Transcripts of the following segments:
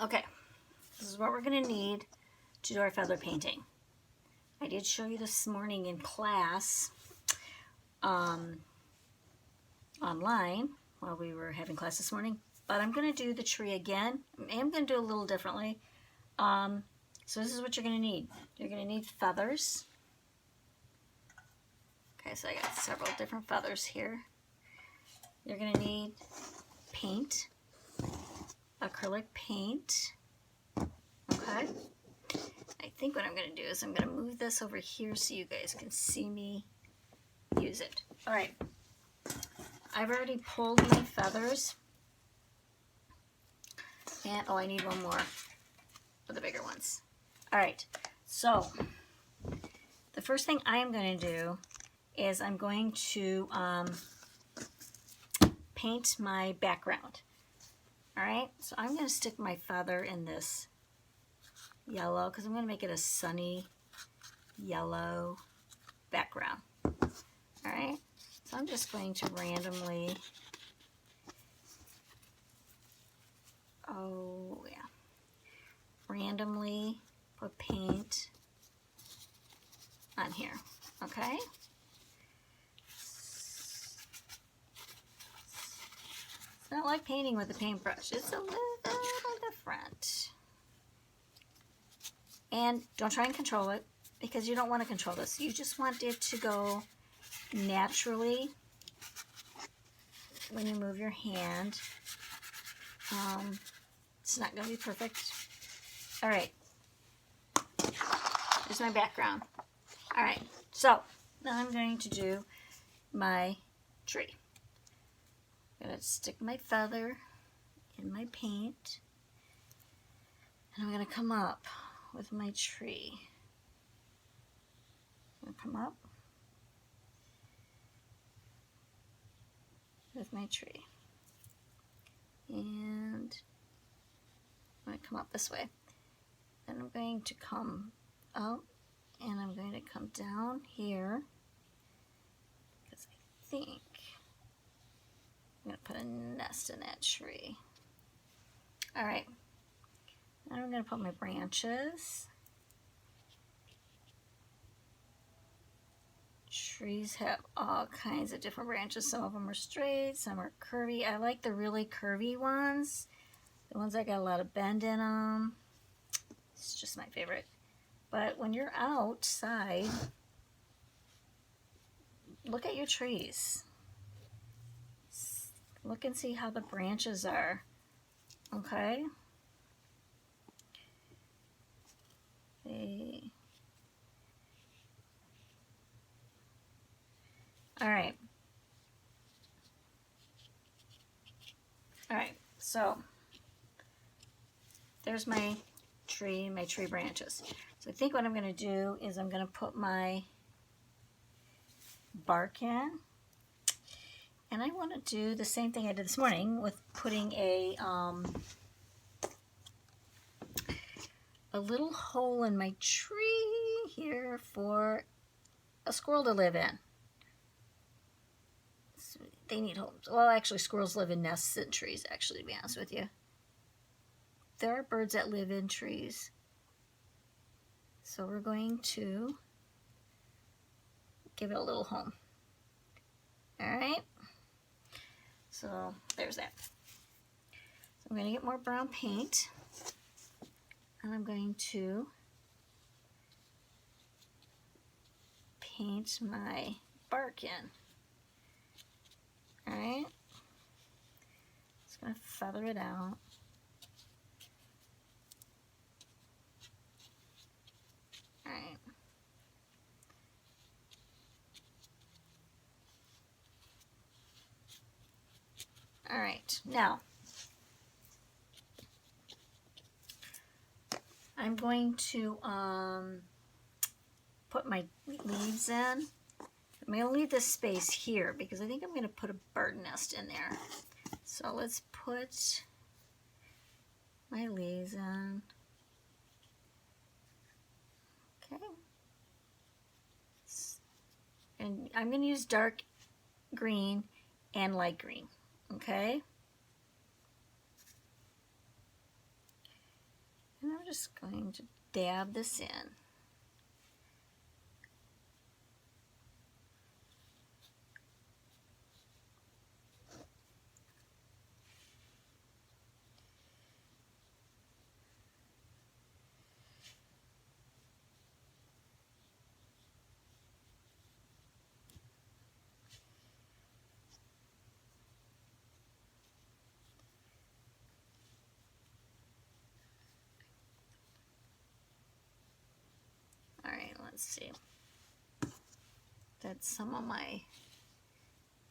Okay, this is what we're going to need to do our feather painting. I did show you this morning in class online while we were having class this morning, but I'm going to do the tree again. I'm going to do it a little differently. So this is what you're going to need. You're going to need feathers. Okay, so I got several different feathers here. You're going to need paint, acrylic paint. Okay. I think what I'm going to do is I'm going to move this over here so you guys can see me use it. All right. I've already pulled my feathers. And, oh, I need one more for the bigger ones. All right. So, the first thing I'm going to do is I'm going to paint my background. All right. So, I'm going to stick my feather in this yellow because I'm going to make it a sunny yellow background. All right. So I'm just going to randomly, randomly put paint on here. Okay. It's not like painting with a paintbrush. It's a little different. And don't try and control it because you don't want to control this. You just want it to go naturally when you move your hand. It's not going to be perfect. All right. There's my background. All right. So now I'm going to do my tree. I'm going to stick my feather in my paint. And I'm going to come up with my tree. I'm going to come up with my tree. And I'm going to come up this way. Then I'm going to come up and I'm going to come down here because I think I'm going to put a nest in that tree. All right. Now I'm going to put my branches. Trees have all kinds of different branches. Some of them are straight, some are curvy. I like the really curvy ones. The ones that got a lot of bend in them. It's just my favorite. But when you're outside, look at your trees. Look and see how the branches are. Okay? All right. All right. So there's my tree branches. So I think what I'm going to do is I'm going to put my bark in. And I want to do the same thing I did this morning with putting a little hole in my tree here for a squirrel to live in. So they need homes. Well, actually, squirrels live in nests in trees, actually, to be honest with you. There are birds that live in trees. So we're going to give it a little home. All right. So there's that. So I'm going to get more brown paint. And I'm going to paint my bark in. All right. Just going to feather it out. All right. All right. Now, I'm going to put my leaves in. I'm going to leave this space here because I think I'm going to put a bird nest in there. So let's put my leaves in. Okay. And I'm going to use dark green and light green. Okay. just going to dab this in. Alright, let's see. That's some of my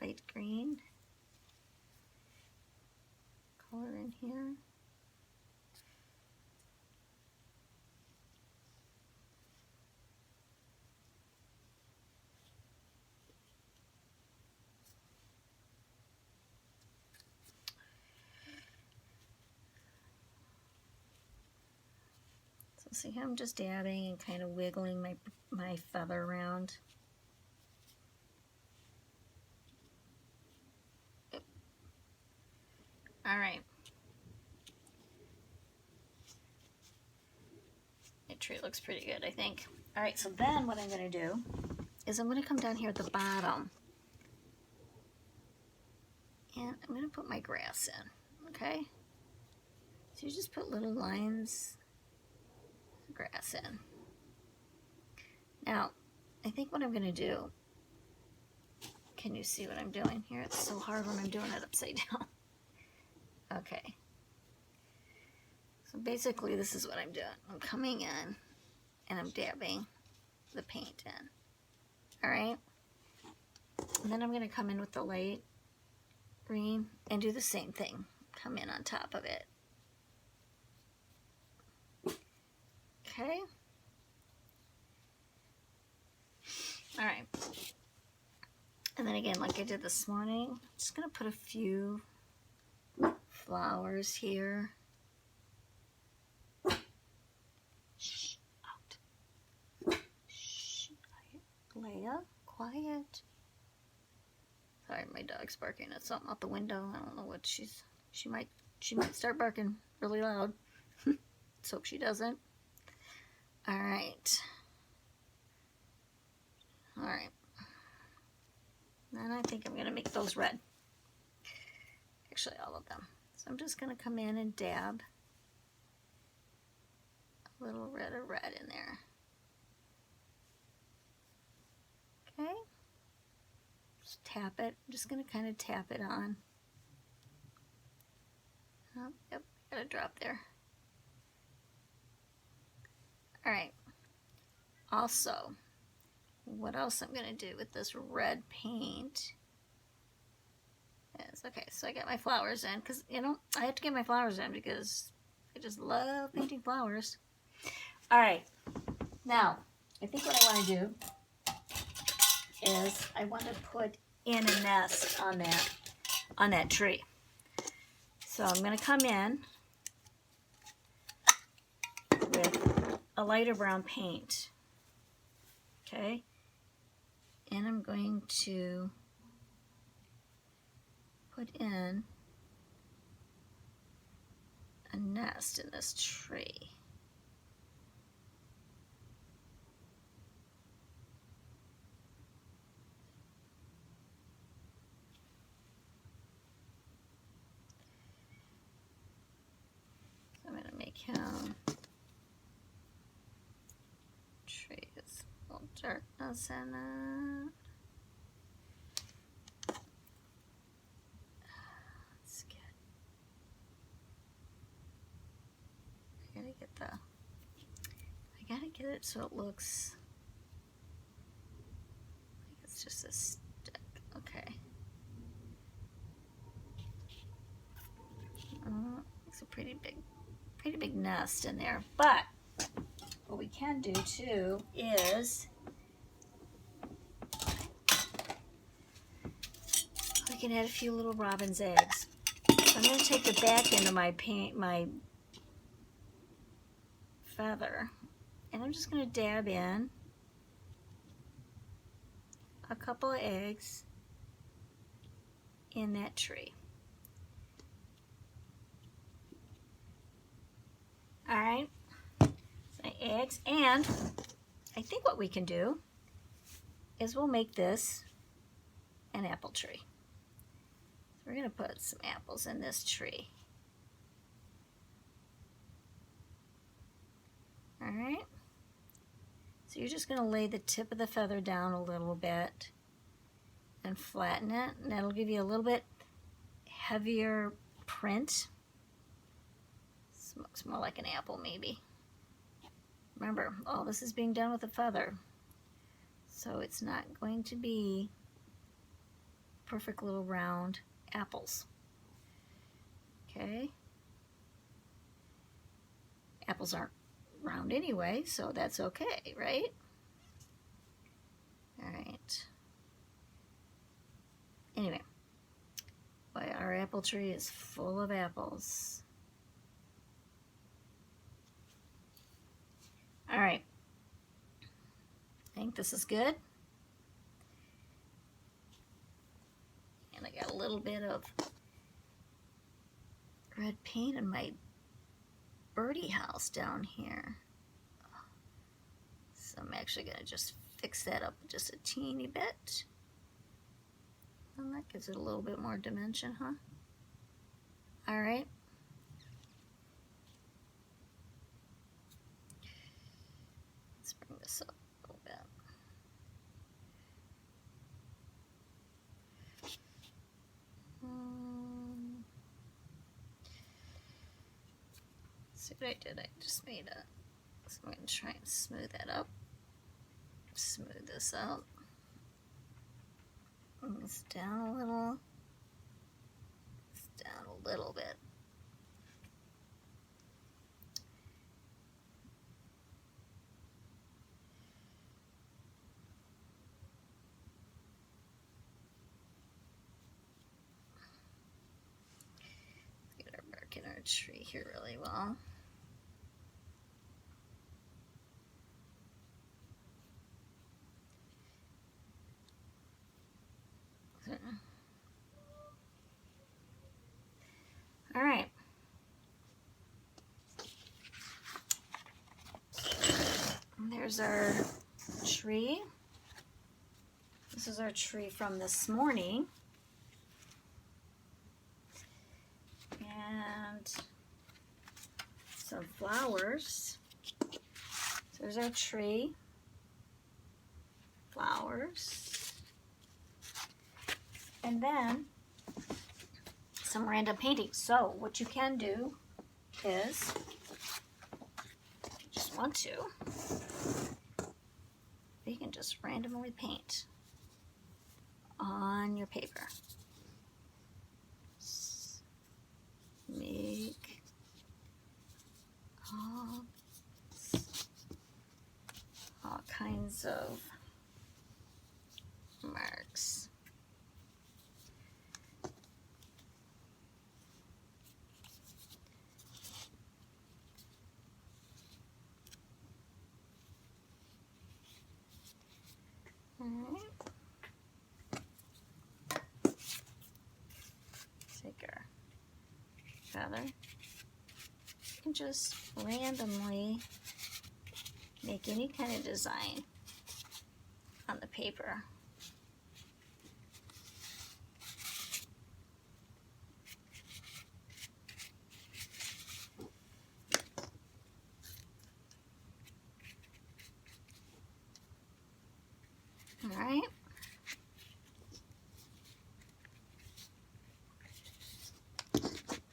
light green color in here. So see how I'm just dabbing and kind of wiggling my feather around. All right. My tree looks pretty good, I think. All right, so then what I'm going to do is I'm going to come down here at the bottom. And I'm going to put my grass in, okay? So you just put little lines of grass in. Now, I think what I'm going to do, can you see what I'm doing here? It's so hard when I'm doing it upside down. Okay. So basically this is what I'm doing. I'm coming in and I'm dabbing the paint in. Alright? And then I'm going to come in with the light green and do the same thing. Come in on top of it. Okay? Alright. And then again, like I did this morning, I'm just going to put a few flowers here. Shh, out. Shh, Leia, quiet. Sorry, my dog's barking at something out the window. I don't know what she might start barking really loud. Let's hope she doesn't. All right. All right. Then I think I'm going to make those red. Actually, all of them. So I'm just going to come in and dab a little red of red in there. Okay. Just tap it. I'm just going to kind of tap it on. Oh, yep, got a drop there. All right. Also, what else I'm going to do with this red paint is, okay, so I got my flowers in, because, you know, I have to get my flowers in because I just love painting flowers. All right. Now, I think what I want to do is I want to put in a nest on that tree. So I'm going to come in with a lighter brown paint. Okay? And I'm going to put in a nest in this tree. So I'm going to make him trees, a little darkness in it. I gotta get it so it looks like it's just a stick. Okay. It's a pretty big nest in there. But what we can do too is we can add a few little robin's eggs. So I'm going to take the back end of my feather, and I'm just going to dab in a couple of eggs in that tree. All right. right, and I think what we can do is we'll make this an apple tree. So we're going to put some apples in this tree. All right. So you're just going to lay the tip of the feather down a little bit and flatten it, and that'll give you a little bit heavier print. This looks more like an apple maybe. Remember, all this is being done with a feather, so it's not going to be perfect little round apples. Okay? Apples aren't round anyway, so that's okay, right? All right. Anyway, boy, our apple tree is full of apples. All right. I think this is good. And I got a little bit of red paint in my birdie house down here. So I'm actually going to just fix that up just a teeny bit. And that gives it a little bit more dimension, huh? All right. Let's bring this up a little bit. See what I did? I just made a, so I'm going to try and smooth that up. Smooth this out. Bring this down a little. This down a little bit. Get our bark in our tree here really well. All right. And there's our tree. This is our tree from this morning. And some flowers. So there's our tree. Flowers. And then some random paintings. So what you can do is, if you just want to, you can just randomly paint on your paper. Make all kinds of marks. Take our feather and just randomly make any kind of design on the paper. All right.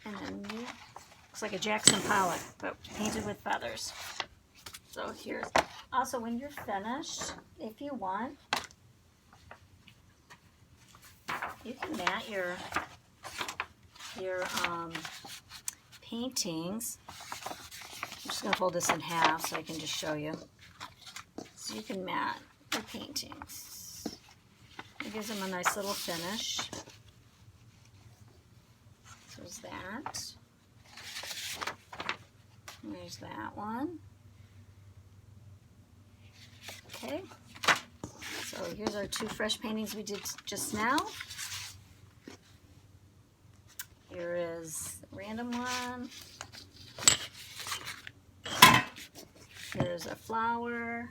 And then looks like a Jackson Pollock, but painted with feathers. So here's, also when you're finished, if you want, you can mat your paintings. I'm just going to fold this in half so I can just show you. So you can mat your paintings. It gives them a nice little finish. So there's that. And there's that one. Okay. So here's our two fresh paintings we did just now. Here is the random one. Here There's a flower.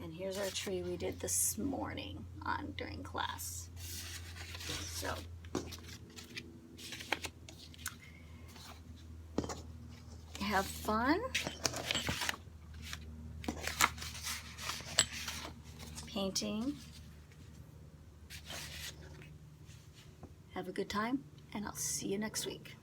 And here's our tree we did this morning during class. So have fun painting. Have a good time, and I'll see you next week.